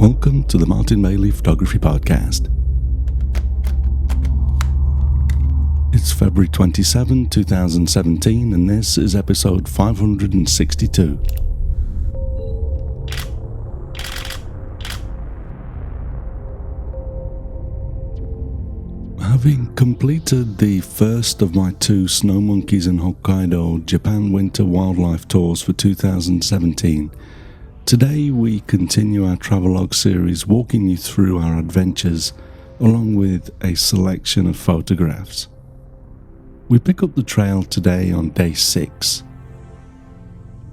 Welcome to the Martin Bailey Photography Podcast. It's February 27, 2017, and this is episode 562. Having completed the first of my two Snow Monkeys and Hokkaido Japan Winter Wildlife Tours for 2017, today we continue our Travelogue series, walking you through our adventures along with a selection of photographs. We pick up the trail today on day 6.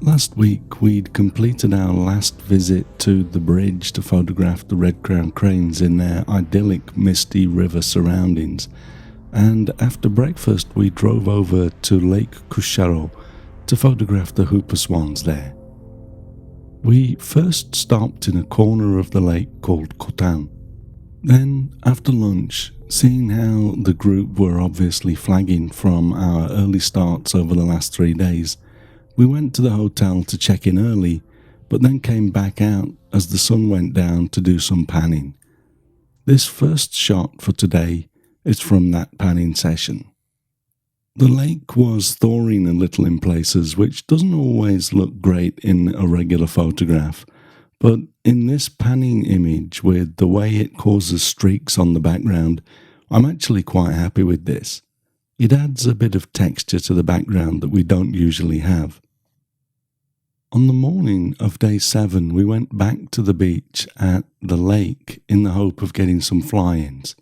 Last week we'd completed our last visit to the bridge to photograph the red-crowned cranes in their idyllic misty river surroundings, and after breakfast we drove over to Lake Kusharo to photograph the whooper swans there. We first stopped in a corner of the lake called Kotan. Then, after lunch, seeing how the group were obviously flagging from our early starts over the last 3 days, we went to the hotel to check in early, but then came back out as the sun went down to do some panning. This first shot for today is from that panning session. The lake was thawing a little in places, which doesn't always look great in a regular photograph, but in this panning image, with the way it causes streaks on the background, I'm actually quite happy with this. It adds a bit of texture to the background that we don't usually have. On the morning of day 7, we went back to the beach at the lake in the hope of getting some fly-ins.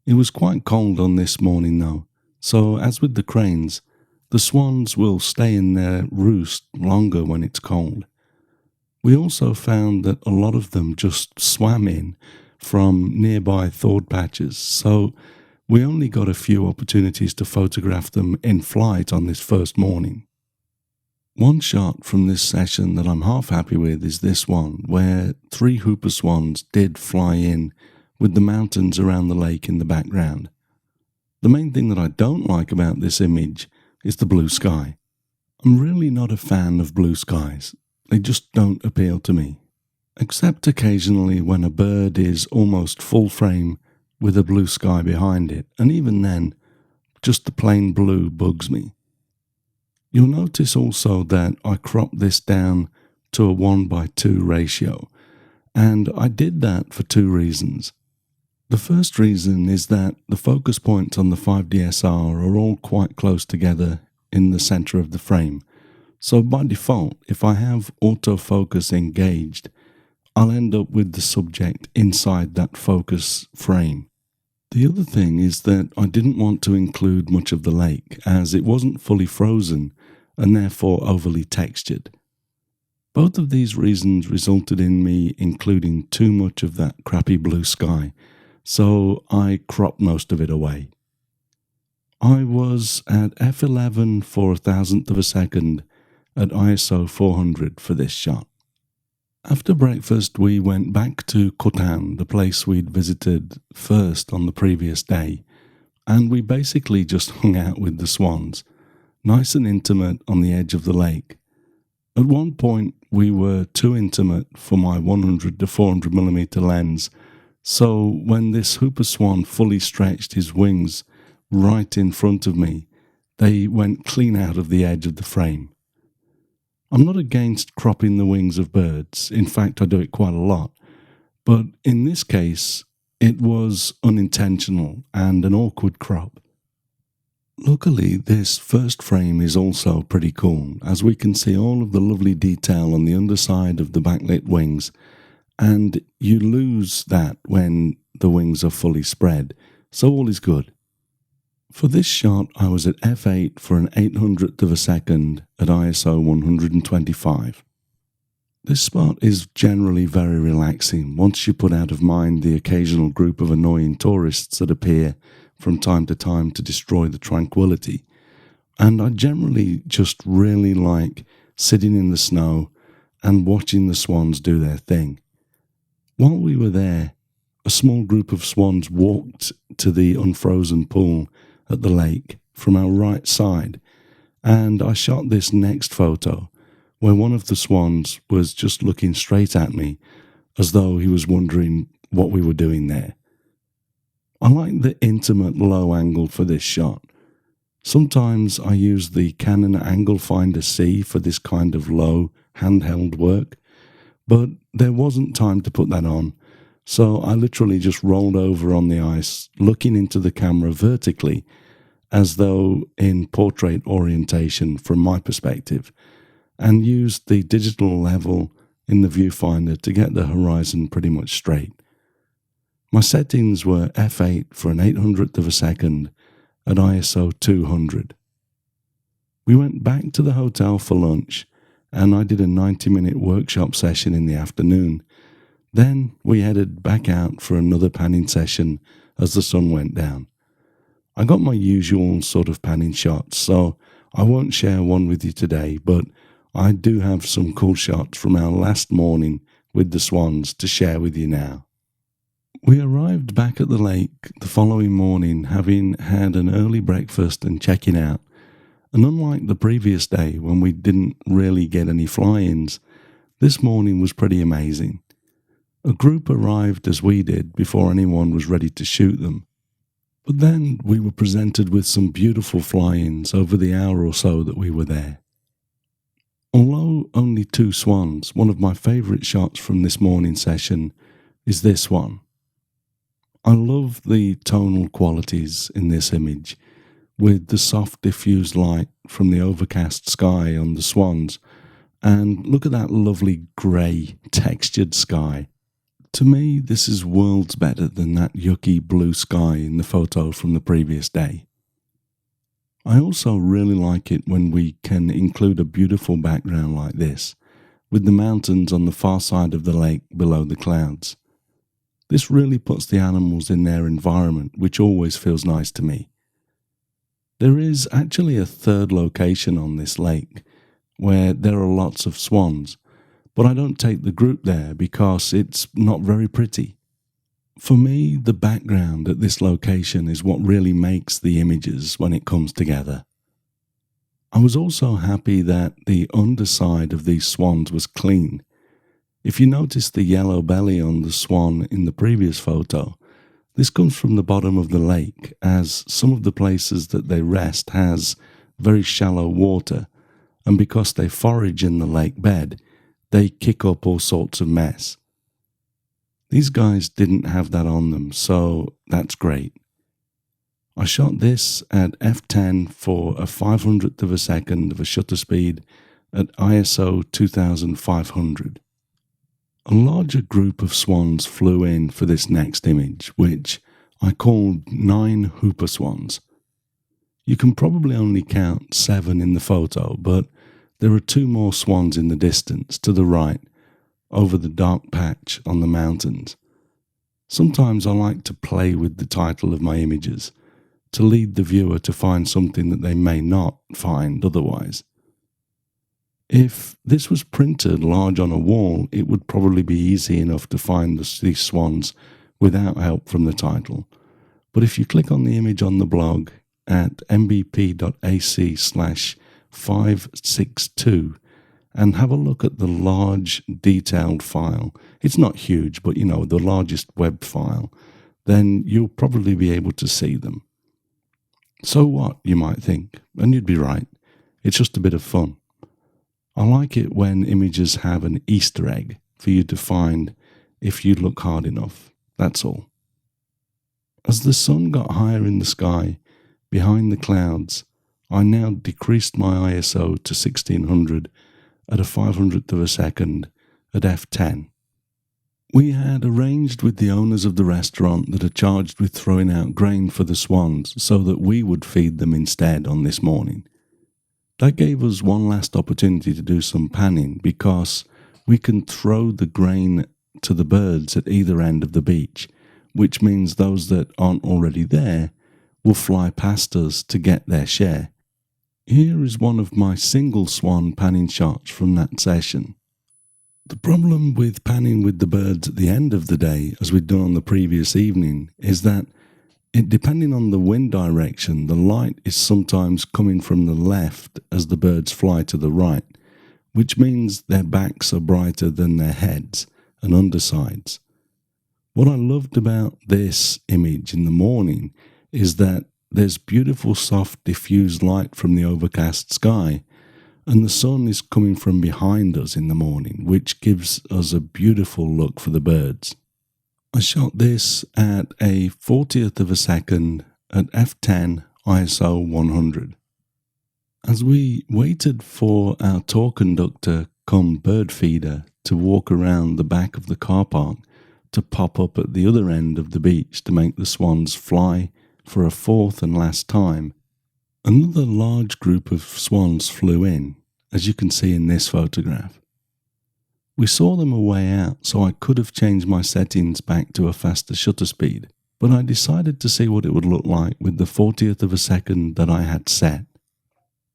It was quite cold on this morning though, so as with the cranes, the swans will stay in their roost longer when it's cold. We also found that a lot of them just swam in from nearby thawed patches, so we only got a few opportunities to photograph them in flight on this first morning. One shot from this session that I'm half happy with is this one, where 3 whooper swans did fly in with the mountains around the lake in the background. The main thing that I don't like about this image is the blue sky. I'm really not a fan of blue skies. They just don't appeal to me, except occasionally when a bird is almost full frame with a blue sky behind it, and even then, just the plain blue bugs me. You'll notice also that I cropped this down to a 1:2 ratio, and I did that for 2 reasons. The first reason is that the focus points on the 5DSR are all quite close together in the center of the frame, so by default, if I have autofocus engaged, I'll end up with the subject inside that focus frame. The other thing is that I didn't want to include much of the lake, as it wasn't fully frozen and therefore overly textured. Both of these reasons resulted in me including too much of that crappy blue sky, so I cropped most of it away. I was at f11 for 1,000th of a second at ISO 400 for this shot. After breakfast we went back to Kotan, the place we'd visited first on the previous day, and we basically just hung out with the swans, nice and intimate on the edge of the lake. At one point we were too intimate for my 100 to 400mm lens, so when this whooper swan fully stretched his wings right in front of me, they went clean out of the edge of the frame. I'm not against cropping the wings of birds, in fact I do it quite a lot, but in this case it was unintentional and an awkward crop. Luckily this first frame is also pretty cool, as we can see all of the lovely detail on the underside of the backlit wings, and you lose that when the wings are fully spread, so all is good. For this shot I was at f8 for an 800th of a second at ISO 125. This spot is generally very relaxing once you put out of mind the occasional group of annoying tourists that appear from time to time to destroy the tranquility, and I generally just really like sitting in the snow and watching the swans do their thing. While we were there, a small group of swans walked to the unfrozen pool at the lake from our right side, and I shot this next photo where one of the swans was just looking straight at me as though he was wondering what we were doing there. I like the intimate low angle for this shot. Sometimes I use the Canon Angle Finder C for this kind of low handheld work, but there wasn't time to put that on, so I literally just rolled over on the ice, looking into the camera vertically, as though in portrait orientation from my perspective, and used the digital level in the viewfinder to get the horizon pretty much straight. My settings were f8 for an 800th of a second at ISO 200. We went back to the hotel for lunch, and I did a 90-minute workshop session in the afternoon. Then we headed back out for another panning session as the sun went down. I got my usual sort of panning shots, so I won't share one with you today, but I do have some cool shots from our last morning with the swans to share with you now. We arrived back at the lake the following morning, having had an early breakfast and checking out, and unlike the previous day when we didn't really get any fly-ins, this morning was pretty amazing. A group arrived as we did before anyone was ready to shoot them, but then we were presented with some beautiful fly-ins over the hour or so that we were there. Although only 2 swans, one of my favourite shots from this morning session is this one. I love the tonal qualities in this image, with the soft diffused light from the overcast sky on the swans, and look at that lovely grey textured sky. To me, this is worlds better than that yucky blue sky in the photo from the previous day. I also really like it when we can include a beautiful background like this, with the mountains on the far side of the lake below the clouds. This really puts the animals in their environment, which always feels nice to me. There is actually a third location on this lake where there are lots of swans, but I don't take the group there because it's not very pretty. For me, the background at this location is what really makes the images when it comes together. I was also happy that the underside of these swans was clean. If you notice the yellow belly on the swan in the previous photo, this comes from the bottom of the lake, as some of the places that they rest has very shallow water, and because they forage in the lake bed, they kick up all sorts of mess. These guys didn't have that on them, so that's great. I shot this at f10 for a 500th of a second of a shutter speed at ISO 2500. A larger group of swans flew in for this next image, which I called 9 hooper swans. You can probably only count 7 in the photo, but there are 2 more swans in the distance to the right, over the dark patch on the mountains. Sometimes I like to play with the title of my images, to lead the viewer to find something that they may not find otherwise. If this was printed large on a wall, it would probably be easy enough to find these swans without help from the title. But if you click on the image on the blog at mbp.ac/562 and have a look at the large detailed file, it's not huge, but the largest web file, then you'll probably be able to see them. So what, you might think, and you'd be right, it's just a bit of fun. I like it when images have an Easter egg for you to find if you look hard enough, that's all. As the sun got higher in the sky, behind the clouds, I now decreased my ISO to 1600 at a 500th of a second at f10. We had arranged with the owners of the restaurant that are charged with throwing out grain for the swans so that we would feed them instead on this morning. That gave us one last opportunity to do some panning because we can throw the grain to the birds at either end of the beach, which means those that aren't already there will fly past us to get their share. Here is one of my single swan panning shots from that session. The problem with panning with the birds at the end of the day, as we'd done on the previous evening, is that depending on the wind direction, the light is sometimes coming from the left as the birds fly to the right, which means their backs are brighter than their heads, and undersides. What I loved about this image in the morning is that there's beautiful soft diffused light from the overcast sky, and the sun is coming from behind us in the morning, which gives us a beautiful look for the birds. I shot this at a 40th of a second at f10 ISO 100. As we waited for our tour conductor come bird feeder to walk around the back of the car park to pop up at the other end of the beach to make the swans fly for a fourth and last time, another large group of swans flew in, as you can see in this photograph. We saw them a way out, so I could have changed my settings back to a faster shutter speed, but I decided to see what it would look like with the 40th of a second that I had set.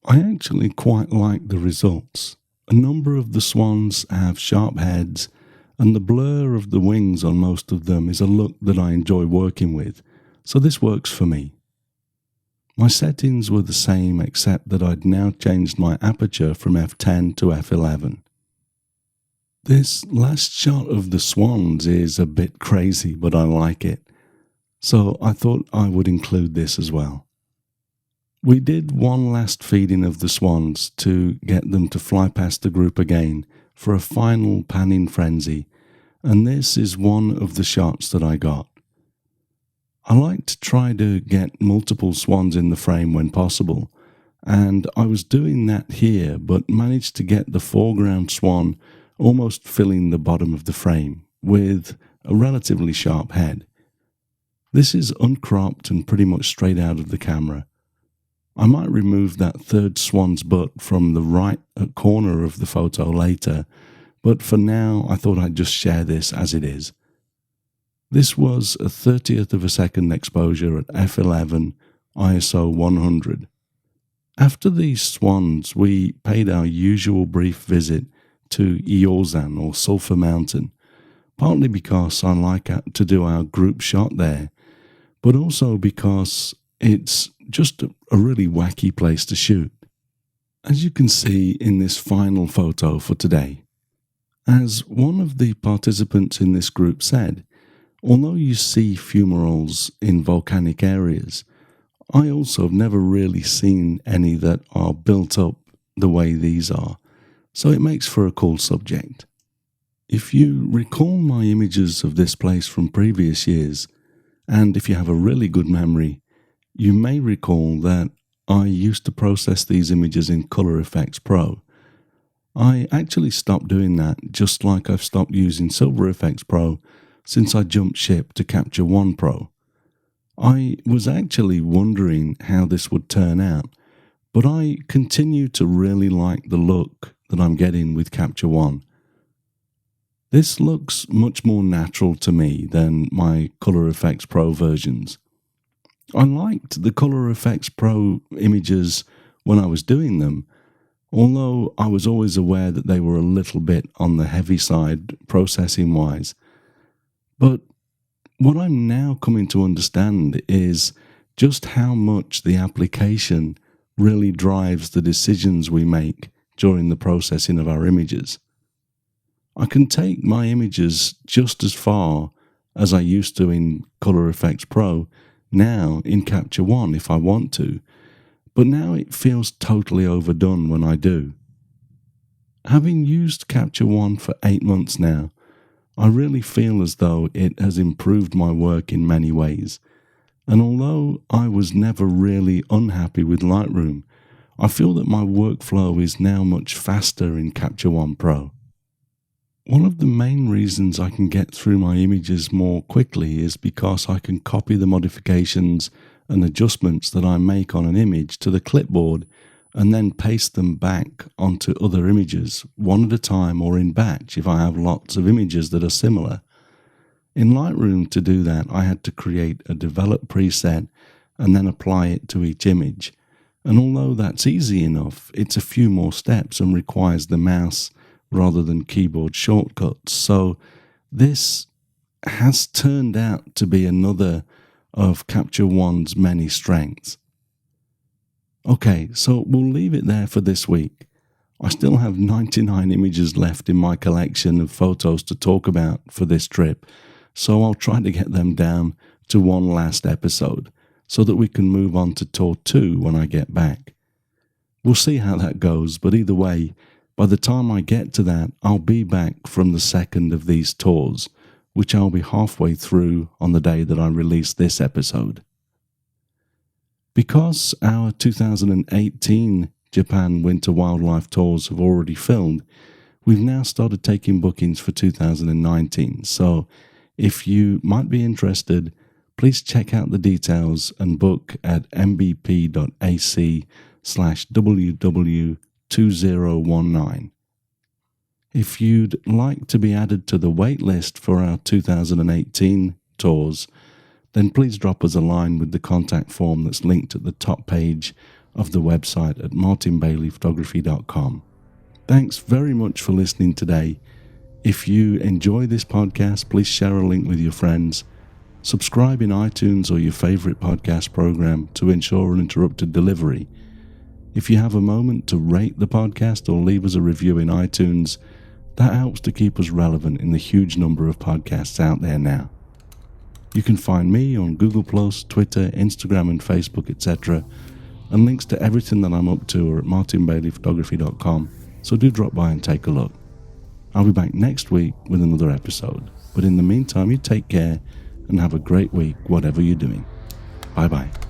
I actually quite like the results. A number of the swans have sharp heads, and the blur of the wings on most of them is a look that I enjoy working with, so this works for me. My settings were the same except that I'd now changed my aperture from f10 to f11. This last shot of the swans is a bit crazy, but I like it, so I thought I would include this as well. We did one last feeding of the swans to get them to fly past the group again for a final panning frenzy, and this is one of the shots that I got. I like to try to get multiple swans in the frame when possible, and I was doing that here but managed to get the foreground swan almost filling the bottom of the frame with a relatively sharp head. This is uncropped and pretty much straight out of the camera. I might remove that third swan's butt from the right corner of the photo later, but for now I thought I'd just share this as it is. This was a 30th of a second exposure at f11 ISO 100. After these swans, we paid our usual brief visit to Iozan or Sulphur Mountain, partly because I like to do our group shot there, but also because it's just a really wacky place to shoot. As you can see in this final photo for today, as one of the participants in this group said, although you see fumaroles in volcanic areas, I also have never really seen any that are built up the way these are, so it makes for a cool subject. If you recall my images of this place from previous years, and if you have a really good memory, you may recall that I used to process these images in Color Efex Pro. I actually stopped doing that, just like I've stopped using Silver Efex Pro since I jumped ship to Capture One Pro. I was actually wondering how this would turn out, but I continue to really like the look that I'm getting with Capture One. This looks much more natural to me than my Color Efex Pro versions. I liked the Color Efex Pro images when I was doing them, although I was always aware that they were a little bit on the heavy side processing-wise. But what I'm now coming to understand is just how much the application really drives the decisions we make during the processing of our images. I can take my images just as far as I used to in Color Efex Pro now in Capture One if I want to, but now it feels totally overdone when I do. Having used Capture One for 8 months now, I really feel as though it has improved my work in many ways, and although I was never really unhappy with Lightroom, I feel that my workflow is now much faster in Capture One Pro. One of the main reasons I can get through my images more quickly is because I can copy the modifications and adjustments that I make on an image to the clipboard and then paste them back onto other images, one at a time or in batch if I have lots of images that are similar. In Lightroom, to do that, I had to create a develop preset and then apply it to each image. And although that's easy enough, it's a few more steps and requires the mouse rather than keyboard shortcuts. So this has turned out to be another of Capture One's many strengths. Okay, so we'll leave it there for this week. I still have 99 images left in my collection of photos to talk about for this trip, so I'll try to get them down to one last episode so that we can move on to tour 2 when I get back. We'll see how that goes, but either way, by the time I get to that, I'll be back from the second of these tours, which I'll be halfway through on the day that I release this episode. Because our 2018 Japan Winter Wildlife Tours have already filled, we've now started taking bookings for 2019, so if you might be interested, please check out the details and book at mbp.ac/ww2019. If you'd like to be added to the waitlist for our 2018 tours, then please drop us a line with the contact form that's linked at the top page of the website at martinbaileyphotography.com. Thanks very much for listening today. If you enjoy this podcast, please share a link with your friends. Subscribe in iTunes or your favorite podcast program to ensure uninterrupted delivery. If you have a moment to rate the podcast or leave us a review in iTunes, that helps to keep us relevant in the huge number of podcasts out there now. You can find me on Google+, Twitter, Instagram and Facebook, etc. And links to everything that I'm up to are at martinbaileyphotography.com, so do drop by and take a look. I'll be back next week with another episode, but in the meantime you take care and have a great week whatever you're doing. Bye bye.